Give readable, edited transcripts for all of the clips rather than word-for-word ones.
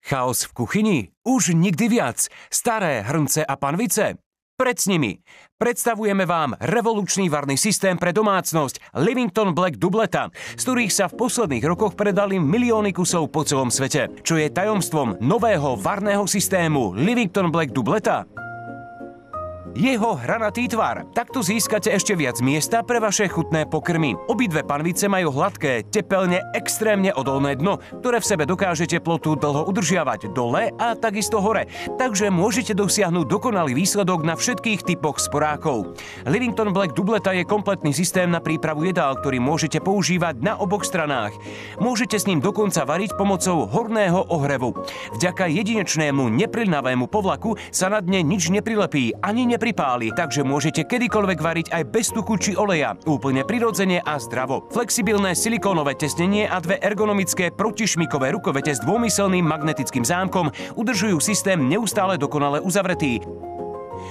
Chaos v kuchyni? Už nikdy viac. Staré hrnce a panvice? Pred s nimi. Predstavujeme vám revolučný varný systém pre domácnosť Livington Black Doubleta, z ktorých sa v posledných rokoch predali milióny kusov po celom svete. Čo je tajomstvom nového varného systému Livington Black Doubleta? Jeho hranatý tvar. Takto získate ešte viac miesta pre vaše chutné pokrmy. Obidve panvice majú hladké, tepelne extrémne odolné dno, ktoré v sebe dokáže teplotu dlho udržiavať dole a takisto hore. Takže môžete dosiahnuť dokonalý výsledok na všetkých typoch sporákov. Livington Black Doubleta je kompletný systém na prípravu jedál, ktorý môžete používať na oboch stranách. Môžete s ním dokonca variť pomocou horného ohrevu. Vďaka jedinečnému neprilnavému povlaku sa na dne nič neprilepí ani nepripáli, takže môžete kedykoľvek variť aj bez tuku či oleja, úplne prirodzene a zdravo. Flexibilné silikónové tesnenie a dve ergonomické protišmykové rukovete s dvomyselným magnetickým zámkom udržujú systém neustále dokonale uzavretý.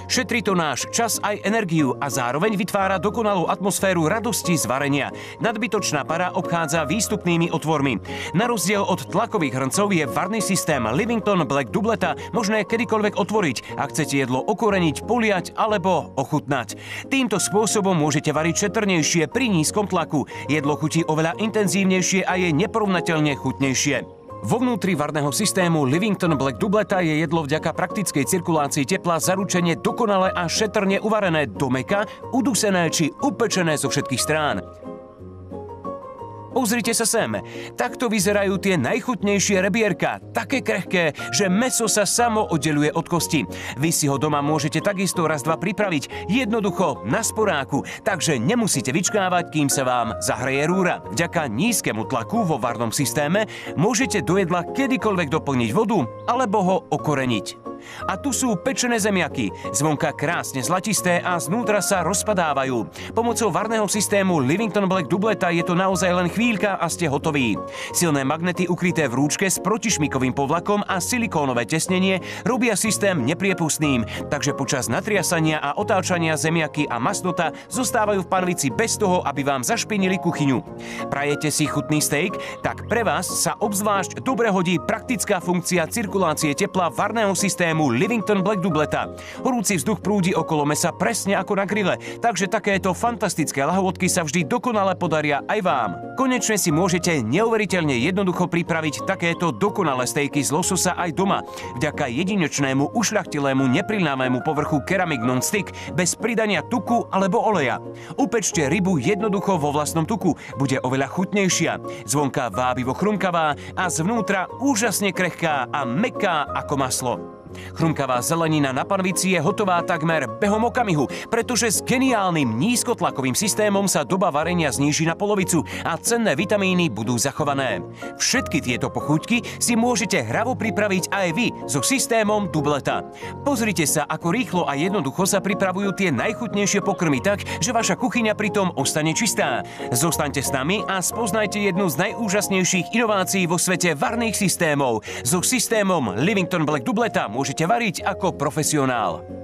Šetrí to náš čas aj energiu a zároveň vytvára dokonalú atmosféru radosti z varenia. Nadbytočná para obchádza výstupnými otvormi. Na rozdiel od tlakových hrncov je varný systém Livington Black Doubleta možné kedykoľvek otvoriť, ak chcete jedlo okoreniť, poliať alebo ochutnať. Týmto spôsobom môžete variť šetrnejšie pri nízkom tlaku. Jedlo chutí oveľa intenzívnejšie a je neporovnateľne chutnejšie. Vo vnútri varného systému Livington Black Doubleta je jedlo vďaka praktickej cirkulácii tepla zaručene dokonale a šetrne uvarené do mäka, udusené či upečené zo všetkých strán. Pozrite sa sem. Takto vyzerajú tie najchutnejšie rebierka. Také krehké, že mäso sa samo oddeľuje od kosti. Vy si ho doma môžete takisto raz dva pripraviť. Jednoducho na sporáku. Takže nemusíte vyčkávať, kým sa vám zahreje rúra. Vďaka nízkemu tlaku vo varnom systéme môžete do jedla kedykoľvek doplniť vodu alebo ho okoreniť. A tu sú pečené zemiaky. Zvonka krásne zlatisté a znútra sa rozpadávajú. Pomocou varného systému Livington Black Doubleta je to naozaj len chvíľka a ste hotoví. Silné magnety ukryté v rúčke s protišmikovým povlakom a silikónové tesnenie robia systém nepriepustným, takže počas natriasania a otáčania zemiaky a masnota zostávajú v panvici bez toho, aby vám zašpinili kuchyňu. Prajete si chutný steak? Tak pre vás sa obzvlášť dobre hodí praktická funkcia cirkulácie tepla varného systému Livington Black Doubleta. Horúci vzduch prúdi okolo mesa presne ako na grille, takže takéto fantastické lahôdky sa vždy dokonale podaria aj vám. Konečne si môžete neuveriteľne jednoducho pripraviť takéto dokonalé stejky z lososa aj doma, vďaka jedinečnému ušľachtilému neprilnavému povrchu Ceramic Non-Stick bez pridania tuku alebo oleja. Upečte rybu jednoducho vo vlastnom tuku, bude oveľa chutnejšia, zvonka vábivo chrumkavá a zvnútra úžasne krehká a mäkká ako maslo. Chrumkavá zelenina na panvici je hotová takmer behom okamihu, pretože s geniálnym nízkotlakovým systémom sa doba varenia zníži na polovicu a cenné vitamíny budú zachované. Všetky tieto pochúťky si môžete hravo pripraviť aj vy so systémom Doubleta. Pozrite sa, ako rýchlo a jednoducho sa pripravujú tie najchutnejšie pokrmy tak, že vaša kuchyňa pritom ostane čistá. Zostaňte s nami a spoznajte jednu z najúžasnejších inovácií vo svete varných systémov. So systémom Livington Black Doubleta môžete variť ako profesionál.